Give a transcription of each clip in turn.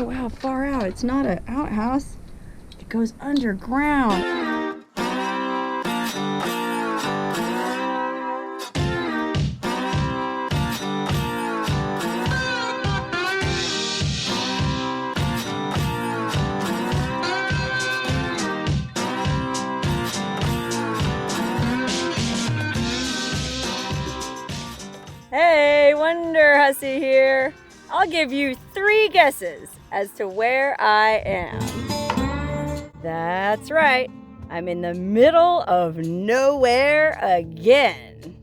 Oh wow, far out. It's not an outhouse. It goes underground. Hey, Wonderhussy here. I'll give you 3 guesses as to where I am. That's right. I'm in the middle of nowhere again.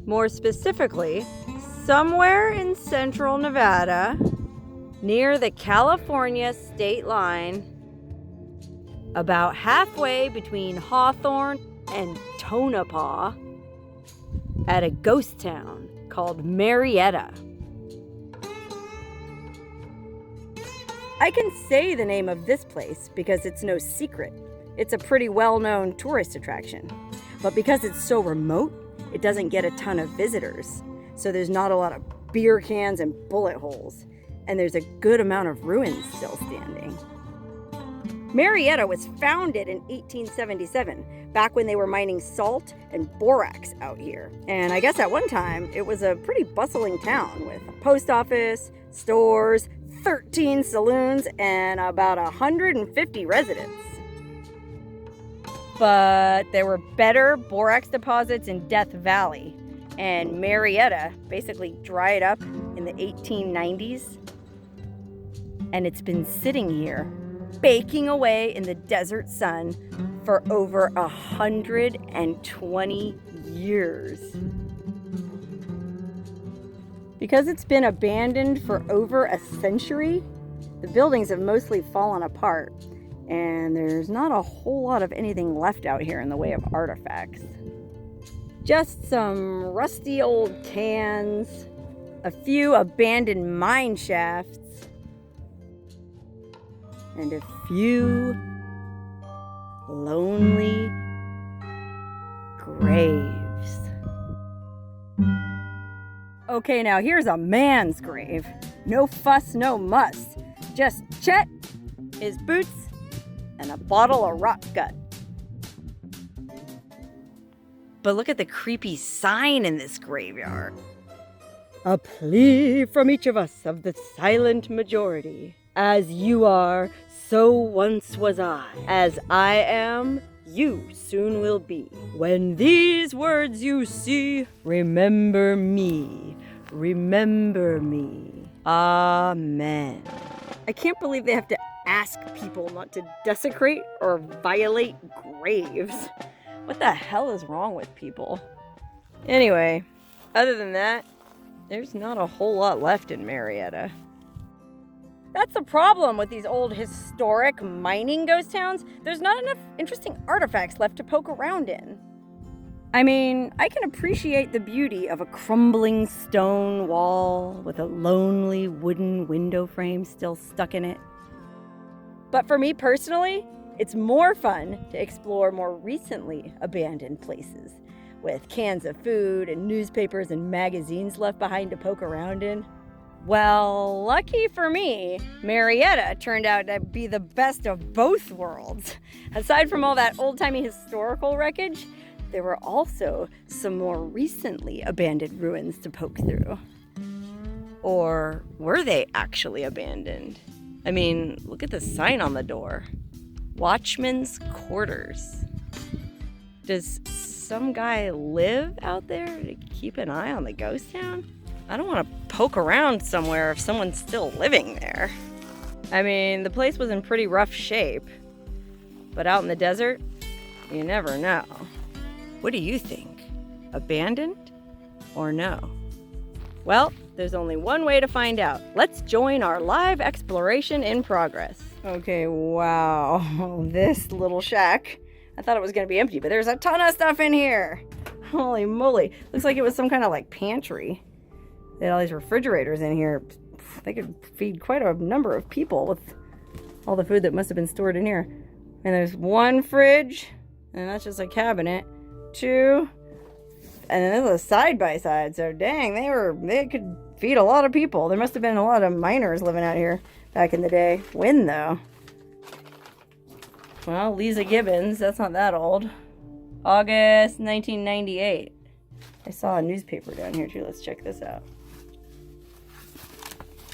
More specifically, somewhere in central Nevada, near the California state line, about halfway between Hawthorne and Tonopah, at a ghost town called Marietta. I can say the name of this place because it's no secret. It's a pretty well-known tourist attraction. But because it's so remote, it doesn't get a ton of visitors. So there's not a lot of beer cans and bullet holes. And there's a good amount of ruins still standing. Marietta was founded in 1877, back when they were mining salt and borax out here. And I guess at one time, it was a pretty bustling town with a post office, stores, 13 saloons, and about 150 residents. But there were better borax deposits in Death Valley, and Marietta basically dried up in the 1890s. And it's been sitting here, baking away in the desert sun for over 120 years. Because it's been abandoned for over a century, the buildings have mostly fallen apart, and there's not a whole lot of anything left out here in the way of artifacts. Just some rusty old cans, a few abandoned mineshafts, and a few lonely graves. Okay, now here's a man's grave. No fuss, no muss. Just Chet, his boots, and a bottle of rot gut. But look at the creepy sign in this graveyard. A plea from each of us of the silent majority. As you are, so once was I. As I am, you soon will be. When these words you see, remember me. Remember me. Amen. I can't believe they have to ask people not to desecrate or violate graves. What the hell is wrong with people? Anyway, other than that, there's not a whole lot left in Marietta. That's the problem with these old historic mining ghost towns. There's not enough interesting artifacts left to poke around in. I mean, I can appreciate the beauty of a crumbling stone wall with a lonely wooden window frame still stuck in it. But for me personally, it's more fun to explore more recently abandoned places with cans of food and newspapers and magazines left behind to poke around in. Well, lucky for me, Marietta turned out to be the best of both worlds. Aside from all that old-timey historical wreckage, there were also some more recently abandoned ruins to poke through. Or were they actually abandoned? I mean, look at the sign on the door. Watchman's quarters. Does some guy live out there to keep an eye on the ghost town? I don't want to poke around somewhere if someone's still living there. I mean, the place was in pretty rough shape. But out in the desert, you never know. What do you think? Abandoned or no? Well, there's only one way to find out. Let's join our live exploration in progress. Okay, wow. This little shack. I thought it was going to be empty, but there's a ton of stuff in here. Holy moly. Looks like it was some kind of like pantry. They had all these refrigerators in here. They could feed quite a number of people with all the food that must have been stored in here. And there's one fridge, and that's just a cabinet. 2, and then there's a side by side. So dang, they could feed a lot of people. There must have been a lot of miners living out here back in the day. When, though? Well, Lisa Gibbons, that's not that old. August 1998. I saw a newspaper down here too. Let's check this out.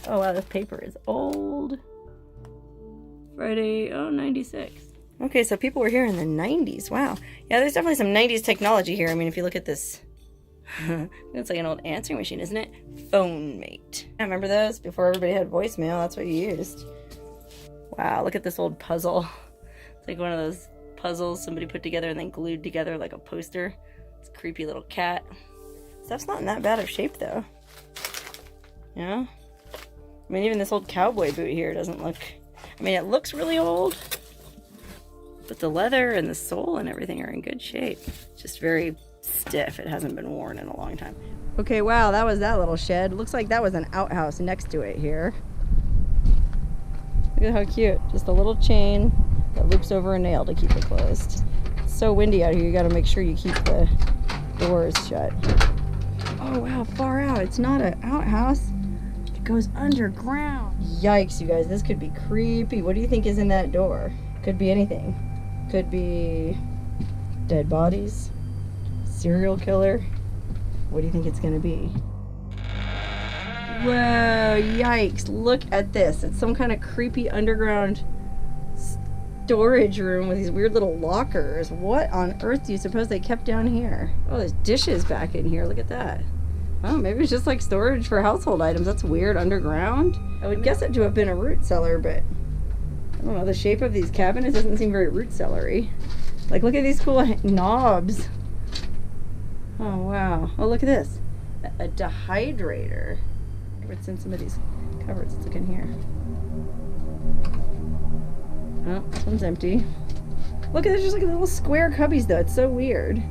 Oh wow, this paper is old. Friday, 96. Okay, so people were here in the 90s. Wow. Yeah, there's definitely some 90s technology here. I mean, if you look at this, it's like an old answering machine, isn't it? Phone mate. I remember those before everybody had voicemail. That's what you used. Wow, look at this old puzzle. It's like one of those puzzles somebody put together and then glued together like a poster. It's a creepy little cat. Stuff's not in that bad of shape though. Yeah? I mean, even this old cowboy boot here doesn't look... I mean, it looks really old, but the leather and the sole and everything are in good shape. It's just very stiff. It hasn't been worn in a long time. Okay, wow, that was that little shed. Looks like that was an outhouse next to it here. Look at how cute. Just a little chain that loops over a nail to keep it closed. It's so windy out here, you gotta make sure you keep the doors shut. Oh wow, far out. It's not an outhouse. It goes underground. Yikes, you guys, this could be creepy. What do you think is in that door? Could be anything. Could be dead bodies, serial killer. What do you think it's gonna be? Whoa, yikes, look at this. It's some kind of creepy underground storage room with these weird little lockers. What on earth do you suppose they kept down here? Oh, there's dishes back in here. Look at that. Oh, maybe it's just like storage for household items. That's weird. Underground. I would guess it to have been a root cellar, but I don't know. The shape of these cabinets doesn't seem very root cellar-y. Like, look at these cool knobs. Oh, wow. Oh, look at this. A dehydrator. What's in some of these cupboards? Let's look in here. Oh, this one's empty. Look at this, just like little square cubbies though. It's so weird.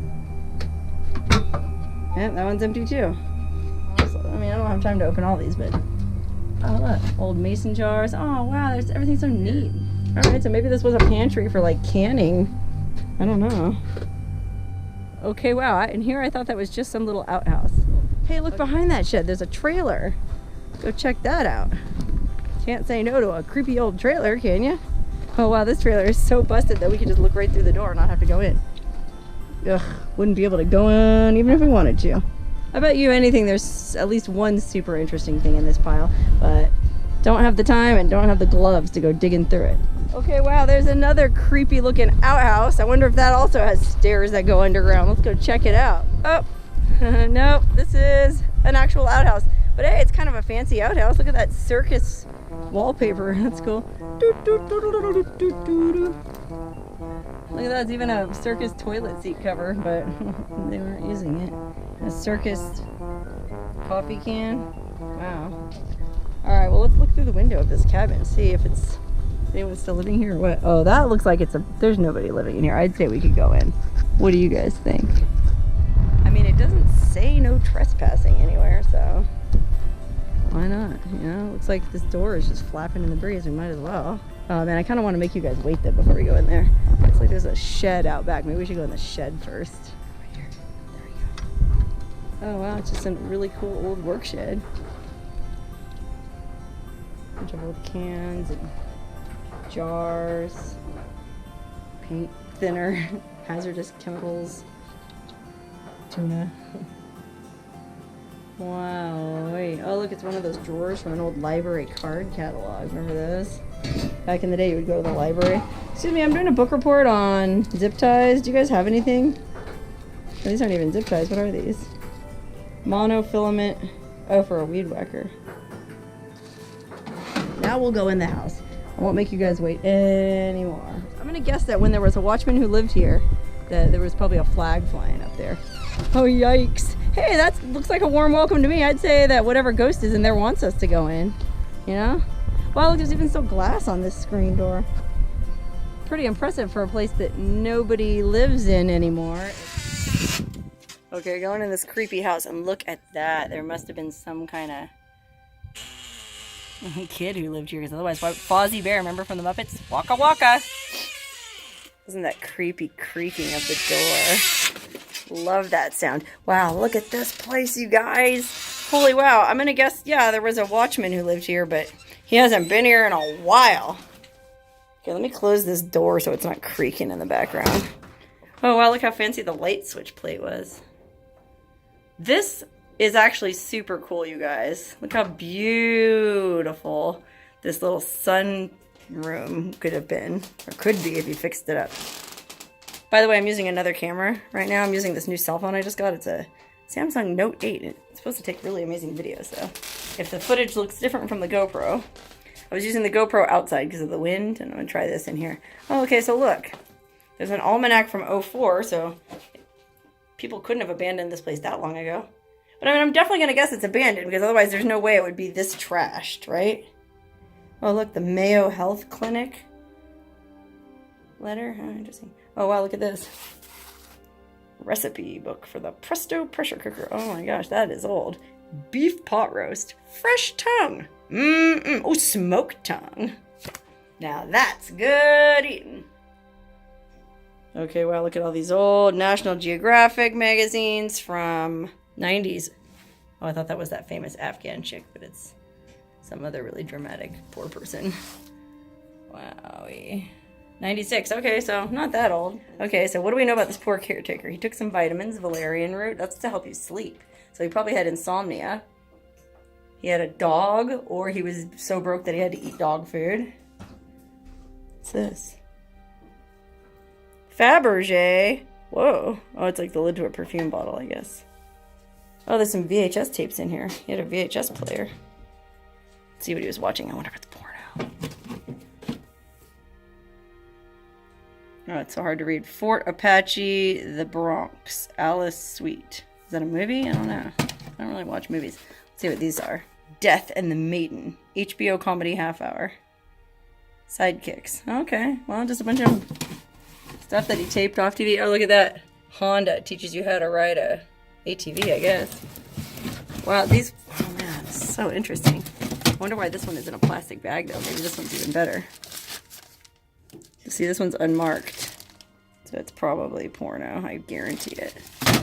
Yeah, that one's empty too. I mean, I don't have time to open all these, but oh look, old mason jars. Oh wow, there's everything's so neat. All right, so maybe this was a pantry for like canning. I don't know. Okay, wow. And here I thought that was just some little outhouse. Hey, look behind that shed. There's a trailer. Go check that out. Can't say no to a creepy old trailer, can you? Oh wow, this trailer is so busted that we can just look right through the door and not have to go in. Ugh, wouldn't be able to go in even if we wanted to. I bet you anything there's at least one super interesting thing in this pile, but don't have the time and don't have the gloves to go digging through it. Okay, wow, there's another creepy looking outhouse. I wonder if that also has stairs that go underground. Let's go check it out. Oh, nope, this is an actual outhouse. But hey, it's kind of a fancy outhouse. Look at that circus wallpaper. That's cool. Look at that, it's even a circus toilet seat cover, but they weren't using it. A circus coffee can. Wow. Alright, well let's look through the window of this cabin, see if it's anyone still living here or what. Oh, that looks like there's nobody living in here. I'd say we could go in. What do you guys think? I mean, it doesn't say no trespassing anywhere, so why not? You know, looks like this door is just flapping in the breeze. We might as well. Oh man, I kind of want to make you guys wait though before we go in there. Looks like there's a shed out back. Maybe we should go in the shed first. Right here. There we go. Oh wow, it's just a really cool old work shed. Bunch of old cans and jars, paint thinner, hazardous chemicals, tuna. Wow, wait. Oh, look, it's one of those drawers from an old library card catalog. Remember those? Back in the day, you would go to the library. Excuse me, I'm doing a book report on zip ties. Do you guys have anything? Oh, these aren't even zip ties. What are these? Monofilament. Oh, for a weed whacker. Now we'll go in the house. I won't make you guys wait anymore. I'm going to guess that when there was a watchman who lived here, that there was probably a flag flying up there. Oh, yikes. Hey, that looks like a warm welcome to me. I'd say that whatever ghost is in there wants us to go in. You know? Wow, look, there's even still glass on this screen door. Pretty impressive for a place that nobody lives in anymore. Okay, going in this creepy house and look at that. There must have been some kind of kid who lived here, because otherwise, Fozzie Bear, remember from the Muppets? Waka waka! Isn't that creepy creaking of the door? Love that sound. Wow, look at this place, you guys. Holy wow, I'm gonna guess, yeah, there was a watchman who lived here, but he hasn't been here in a while. Okay, let me close this door so it's not creaking in the background. Oh wow, look how fancy the light switch plate was. This is actually super cool, you guys. Look how beautiful this little sun room could have been, or could be if you fixed it up. By the way, I'm using another camera right now. I'm using this new cell phone I just got. It's a Samsung Note 8. It's supposed to take really amazing videos, so if the footage looks different from the GoPro, I was using the GoPro outside because of the wind, and I'm going to try this in here. Oh, okay, so look. There's an almanac from '04, so people couldn't have abandoned this place that long ago. But I mean, I'm definitely going to guess it's abandoned, because otherwise there's no way it would be this trashed, right? Oh, look, the Mayo Health Clinic letter. Oh, interesting. Oh, wow, look at this. Recipe book for the Presto pressure cooker. Oh my gosh, that is old. Beef pot roast. Fresh tongue. Oh, smoked tongue. Now that's good eating. Okay, wow, look at all these old National Geographic magazines from 90s. Oh, I thought that was that famous Afghan chick, but it's some other really dramatic poor person. Wowie. 96. Okay, so not that old. Okay, so what do we know about this poor caretaker? He took some vitamins, valerian root. That's to help you sleep. So he probably had insomnia. He had a dog, or he was so broke that he had to eat dog food. What's this? Fabergé. Whoa. Oh, it's like the lid to a perfume bottle, I guess. Oh, there's some VHS tapes in here. He had a VHS player. Let's see what he was watching. I wonder if it's porno. Oh, it's so hard to read. Fort Apache, The Bronx, Alice Sweet. Is that a movie? I don't know. I don't really watch movies. Let's see what these are. Death and the Maiden. HBO comedy half hour. Sidekicks. Okay. Well, just a bunch of stuff that he taped off TV. Oh, look at that. Honda teaches you how to ride a ATV, I guess. Wow, these... Oh, man. This is so interesting. I wonder why this one is in a plastic bag, though. Maybe this one's even better. See, this one's unmarked, so it's probably porno. I guarantee it.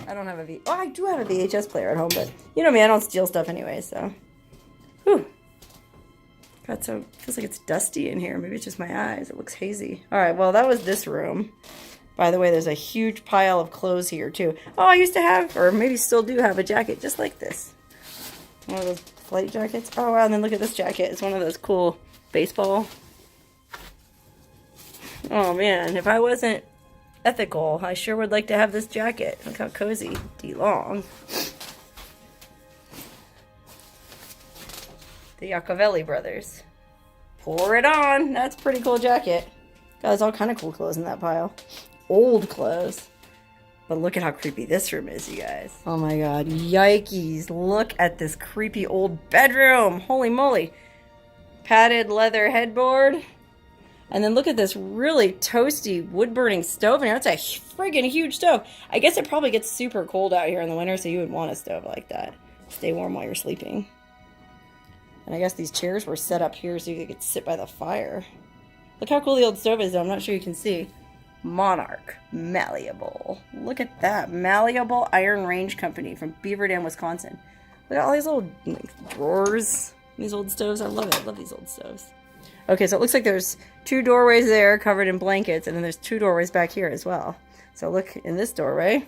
I don't have a Oh, I do have a VHS player at home, but you know me, I don't steal stuff anyway, so. Whew. God, so feels like it's dusty in here. Maybe it's just my eyes. It looks hazy. All right, well, that was this room. By the way, there's a huge pile of clothes here, too. Oh, I used to have, or maybe still do have, a jacket just like this. One of those flight jackets. Oh, wow, and then look at this jacket. It's one of those cool baseball. Oh man, if I wasn't ethical, I sure would like to have this jacket. Look how cozy. D-long. The Iacovelli brothers. Pour it on. That's a pretty cool jacket. God, there's all kind of cool clothes in that pile. Old clothes. But look at how creepy this room is, you guys. Oh my god. Yikes. Look at this creepy old bedroom. Holy moly. Padded leather headboard. And then look at this really toasty wood-burning stove in here. That's a friggin' huge stove. I guess it probably gets super cold out here in the winter, so you would want a stove like that. Stay warm while you're sleeping. And I guess these chairs were set up here so you could sit by the fire. Look how cool the old stove is, though. I'm not sure you can see. Monarch. Malleable. Look at that. Malleable Iron Range Company from Beaver Dam, Wisconsin. Look at all these old drawers. These old stoves. I love it. I love these old stoves. Okay, so it looks like there's 2 doorways there covered in blankets, and then there's 2 doorways back here as well. So look in this doorway.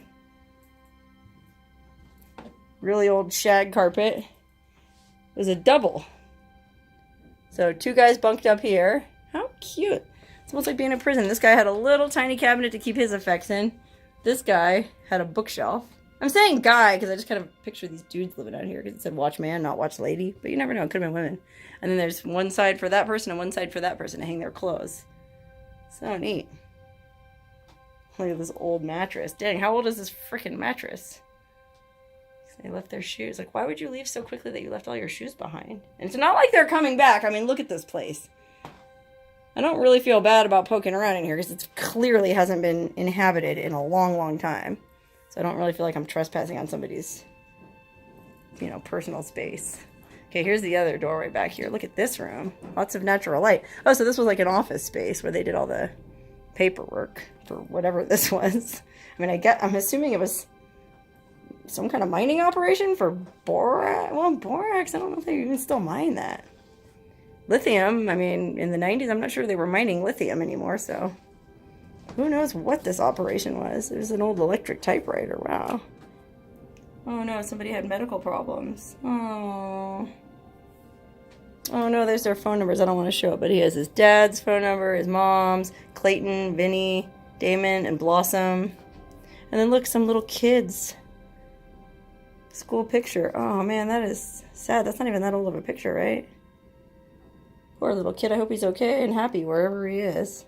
Really old shag carpet. There's a double. So 2 guys bunked up here. How cute. It's almost like being in prison. This guy had a little tiny cabinet to keep his effects in. This guy had a bookshelf. I'm saying guy because I just kind of picture these dudes living out here because it said watchman, not watch lady. But you never know. It could have been women. And then there's one side for that person and one side for that person to hang their clothes. So neat. Look at this old mattress. Dang, how old is this freaking mattress? They left their shoes. Like, why would you leave so quickly that you left all your shoes behind? And it's not like they're coming back. I mean, look at this place. I don't really feel bad about poking around in here because it clearly hasn't been inhabited in a long, long time. So I don't really feel like I'm trespassing on somebody's, you know, personal space. Okay, here's the other doorway back here. Look at this room. Lots of natural light. Oh, so this was like an office space where they did all the paperwork for whatever this was. I mean, I'm assuming it was some kind of mining operation for borax. Well, borax, I don't know if they even still mine that. Lithium, I mean, in the 90s, I'm not sure they were mining lithium anymore, so who knows what this operation was. It was an old electric typewriter, wow. Oh no, somebody had medical problems. Oh. Oh no, there's their phone numbers. I don't want to show it, but he has his dad's phone number, his mom's, Clayton, Vinny, Damon, and Blossom. And then look, some little kids. School picture. Oh man, that is sad. That's not even that old of a picture, right? Poor little kid. I hope he's okay and happy wherever he is.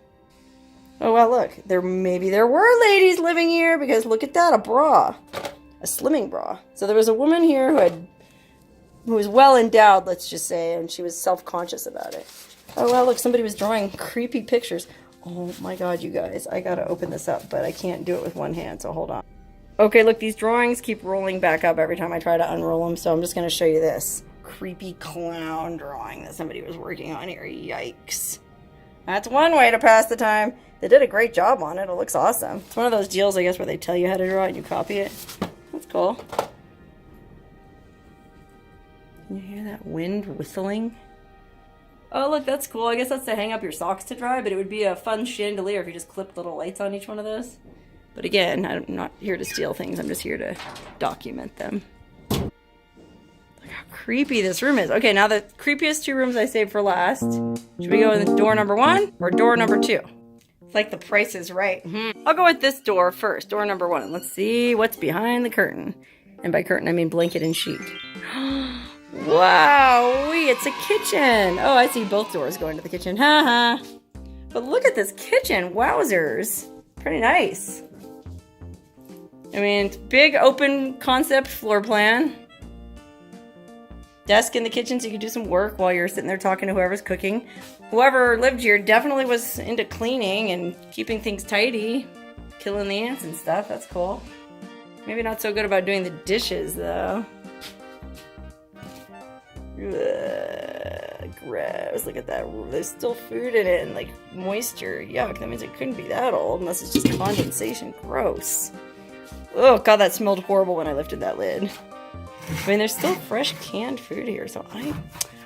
Oh well, look. Maybe there were ladies living here, because look at that, a bra. A slimming bra. So there was a woman here who was well endowed, let's just say, and she was self-conscious about it. Oh well, look, somebody was drawing creepy pictures. Oh my god, you guys, I gotta open this up, but I can't do it with one hand, so hold on. Okay, look, these drawings keep rolling back up every time I try to unroll them, so I'm just gonna show you this creepy clown drawing that somebody was working on here. Yikes. That's one way to pass the time. They did a great job on it. It looks awesome. It's one of those deals, I guess, where they tell you how to draw it and you copy it. That's cool. Can you hear that wind whistling? Oh, look, that's cool. I guess that's to hang up your socks to dry, but it would be a fun chandelier if you just clipped little lights on each one of those. But again, I'm not here to steal things. I'm just here to document them. Look how creepy this room is. Okay, now the creepiest two rooms I saved for last. Should we go in door number 1 or door number 2? It's like the Price is Right. I'll go with this door first, door number 1. Let's see what's behind the curtain. And by curtain, I mean blanket and sheet. Wow, it's a kitchen. Oh, I see both doors going to the kitchen. Haha. But look at this kitchen. Wowzers. Pretty nice. I mean, big open concept floor plan. Desk in the kitchen so you can do some work while you're sitting there talking to whoever's cooking. Whoever lived here definitely was into cleaning and keeping things tidy. Killing the ants and stuff. That's cool. Maybe not so good about doing the dishes, though. Ugh, gross. Look at that. There's still food in it and like moisture. Yuck, that means it couldn't be that old unless it's just condensation. Gross. Oh god, that smelled horrible when I lifted that lid. I mean, there's still fresh canned food here, so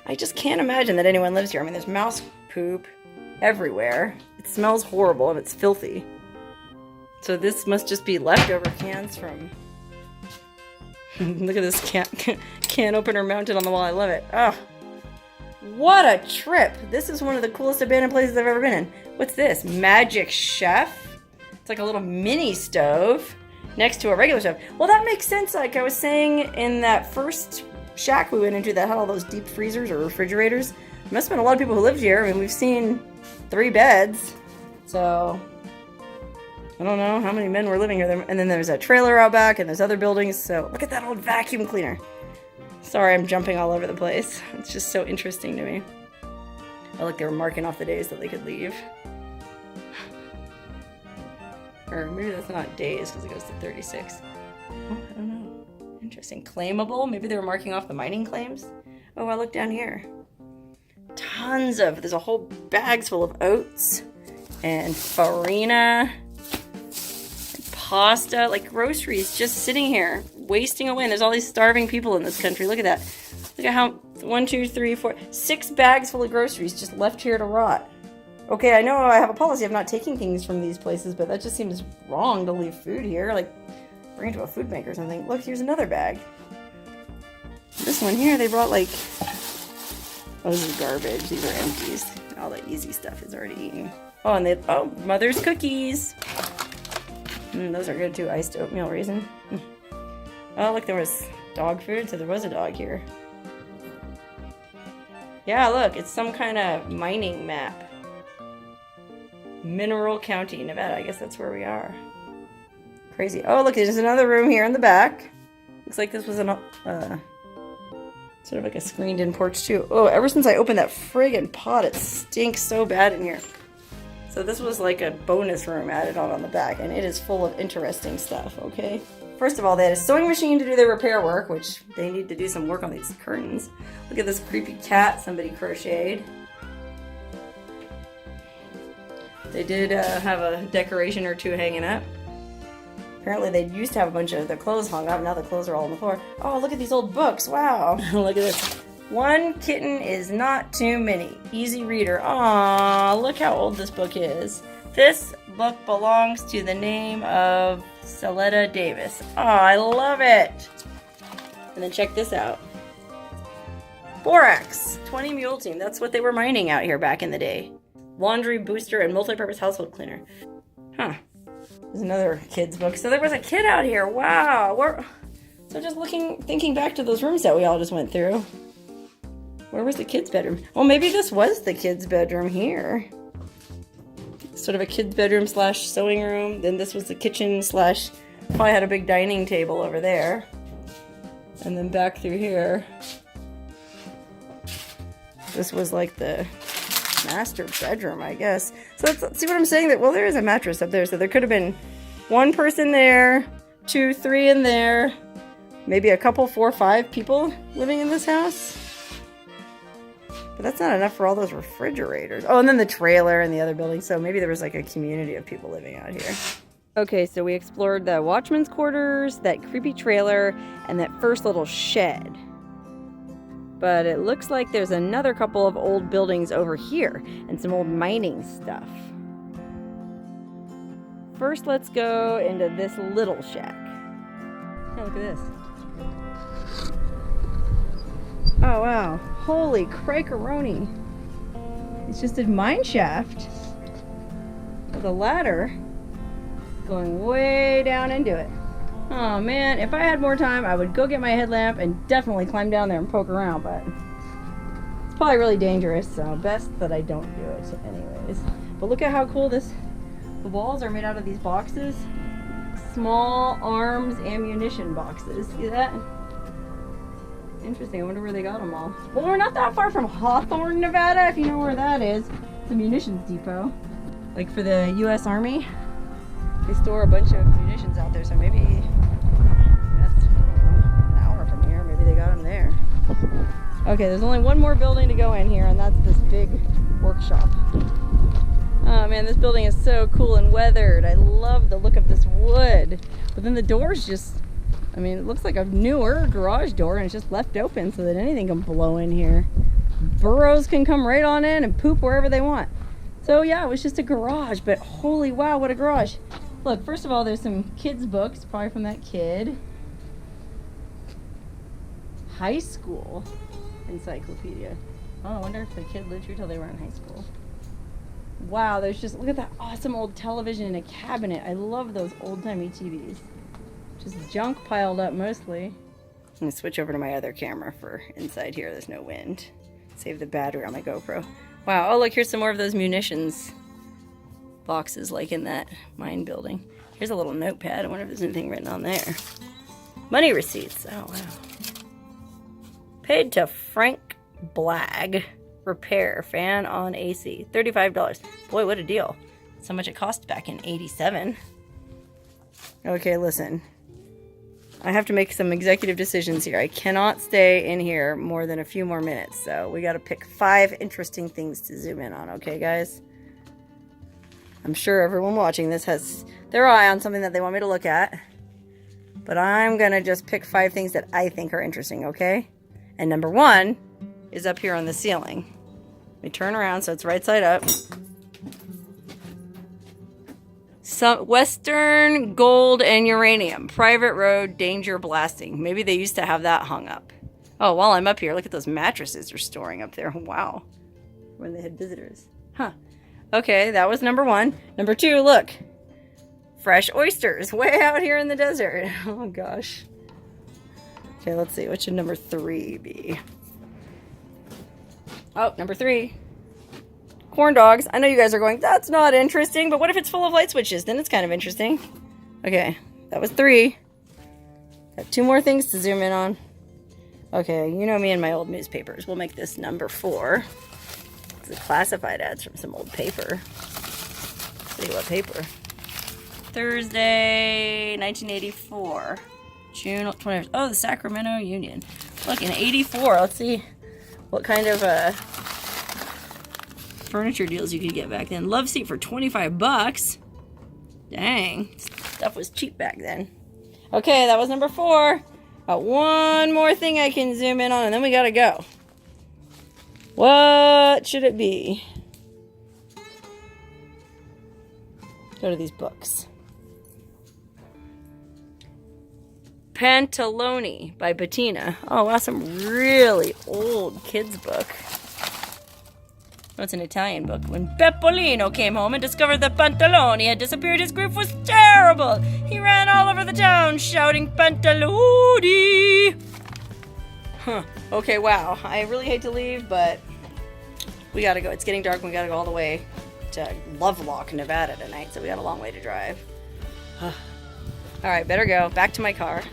I just can't imagine that anyone lives here. I mean, there's mouse poop everywhere. It smells horrible and it's filthy. So this must just be leftover cans from... Look at this can opener mounted on the wall. I love it. Oh, what a trip. This is one of the coolest abandoned places I've ever been in. What's this? Magic Chef? It's like a little mini stove next to a regular stove. Well, that makes sense. Like I was saying in that first shack we went into that had all those deep freezers or refrigerators. There must have been a lot of people who lived here. I mean, we've seen 3 beds. So... I don't know how many men were living here. And then there's a trailer out back and there's other buildings. So look at that old vacuum cleaner. Sorry, I'm jumping all over the place. It's just so interesting to me. Oh, look, they were marking off the days that they could leave. Or maybe that's not days because it goes to 36. Oh, I don't know. Interesting. Claimable? Maybe they were marking off the mining claims? Oh, I look down here. There's a whole bags full of oats and farina. Pasta, like groceries just sitting here, wasting away. And there's all these starving people in this country. Look at that. Look at how 1, 2, 3, 4, 6 bags full of groceries just left here to rot. Okay, I know I have a policy of not taking things from these places, but that just seems wrong to leave food here. Like, bring it to a food bank or something. Look, here's another bag. This one here, they brought like... Oh, this is garbage. These are empties. All the easy stuff is already eaten. Oh, and Mother's cookies. Those are good too. Iced oatmeal raisin. Oh, look, there was dog food, so there was a dog here. Yeah, look, it's some kind of mining map. Mineral County, Nevada. I guess that's where we are. Crazy. Oh, look, there's another room here in the back. Looks like this was an sort of like a screened-in porch too. Oh, ever since I opened that friggin' pot, it stinks so bad in here. So this was like a bonus room added on the back, and it is full of interesting stuff, okay? First of all, they had a sewing machine to do their repair work, which they need to do some work on these curtains. Look at this creepy cat somebody crocheted. They did have a decoration or two hanging up. Apparently they used to have a bunch of their clothes hung up. Now the clothes are all on the floor. Oh, look at these old books. Wow. Look at this. One kitten is not too many. Easy reader. Aw, look how old this book is. This book belongs to the name of Celetta Davis. Oh, I love it. And then check this out. Borax, 20 mule team. That's what they were mining out here back in the day. Laundry booster and multi-purpose household cleaner. Huh. There's another kid's book. So there was a kid out here. Wow. So just thinking back to those rooms that we all just went through. Where was the kid's bedroom? Well, maybe this was the kid's bedroom here. Sort of a kid's bedroom / sewing room. Then this was the kitchen / probably had a big dining table over there. And then back through here. This was like the master bedroom, I guess. So let's see what I'm saying. Well, there is a mattress up there. So there could have been one person there, 2, 3 in there. Maybe a couple, 4, 5 people living in this house. But that's not enough for all those refrigerators. Oh, and then the trailer and the other building. So maybe there was like a community of people living out here. Okay, so we explored the Watchman's quarters, that creepy trailer, and that first little shed. But it looks like there's another couple of old buildings over here and some old mining stuff. First, let's go into this little shack. Oh, look at this. Oh, wow. Holy crackeroni. It's just a mine shaft with a ladder going way down into it. Oh man, if I had more time, I would go get my headlamp and definitely climb down there and poke around, but it's probably really dangerous, so best that I don't do it anyways. But look at how cool the walls are made out of these boxes. Small arms ammunition boxes. See that? Interesting. I wonder where they got them all. Well, we're not that far from Hawthorne, Nevada, if you know where that is. It's a munitions depot. Like for the U.S. Army. They store a bunch of munitions out there, so maybe that's an hour from here. Maybe they got them there. Okay, there's only one more building to go in here, and that's this big workshop. Oh man, this building is so cool and weathered. I love the look of this wood. But then the door's just, I mean, it looks like a newer garage door, and it's just left open so that anything can blow in here. Burros can come right on in and poop wherever they want. So yeah, it was just a garage, but holy wow, what a garage. Look, first of all, there's some kids' books, probably from that kid. High school encyclopedia. Oh, I wonder if the kid lived here till they were in high school. Wow, there's just, look at that awesome old television in a cabinet. I love those old-timey TVs. Just junk piled up mostly. I'm gonna switch over to my other camera for inside here. There's no wind. Save the battery on my GoPro. Wow, oh look, here's some more of those munitions boxes like in that mine building. Here's a little notepad. I wonder if there's anything written on there. Money receipts. Oh, wow. Paid to Frank Blagg. Repair fan on AC. $35. Boy, what a deal. That's how much it cost back in '87. Okay, listen. I have to make some executive decisions here. I cannot stay in here more than a few more minutes. So we got to pick 5 interesting things to zoom in on. Okay, guys? I'm sure everyone watching this has their eye on something that they want me to look at. But I'm going to just pick 5 things that I think are interesting, okay? And number 1 is up here on the ceiling. Let me turn around so it's right side up. Western gold and uranium. Private road, danger blasting. Maybe they used to have that hung up. Oh, while I'm up here, look at those mattresses they're storing up there. Wow. When they had visitors. Huh. Okay, that was number 1. Number 2, look. Fresh oysters way out here in the desert. Oh, gosh. Okay, let's see. What should number 3 be? Oh, number 3. Corn dogs. I know you guys are going, that's not interesting, but what if it's full of light switches? Then it's kind of interesting. Okay, that was 3. Got 2 more things to zoom in on. Okay, you know me and my old newspapers. We'll make this number 4. It's the classified ads from some old paper. Let's see what paper. Thursday, 1984. June 20th. Oh, the Sacramento Union. Look, in 84. Let's see what kind of furniture deals you could get back then. Love seat for $25. Dang. Stuff was cheap back then. Okay, that was number 4. Got one more thing I can zoom in on, and then we gotta go. What should it be? Go to these books. Pantaloni by Bettina. Oh, wow, some really old kids book. Oh, it's an Italian book. When Peppolino came home and discovered that Pantaloni had disappeared, his grief was terrible. He ran all over the town shouting, Pantaloni! Huh. Okay, wow. I really hate to leave, but we gotta go. It's getting dark and we gotta go all the way to Lovelock, Nevada tonight, so we got a long way to drive. Alright, better go. Back to my car.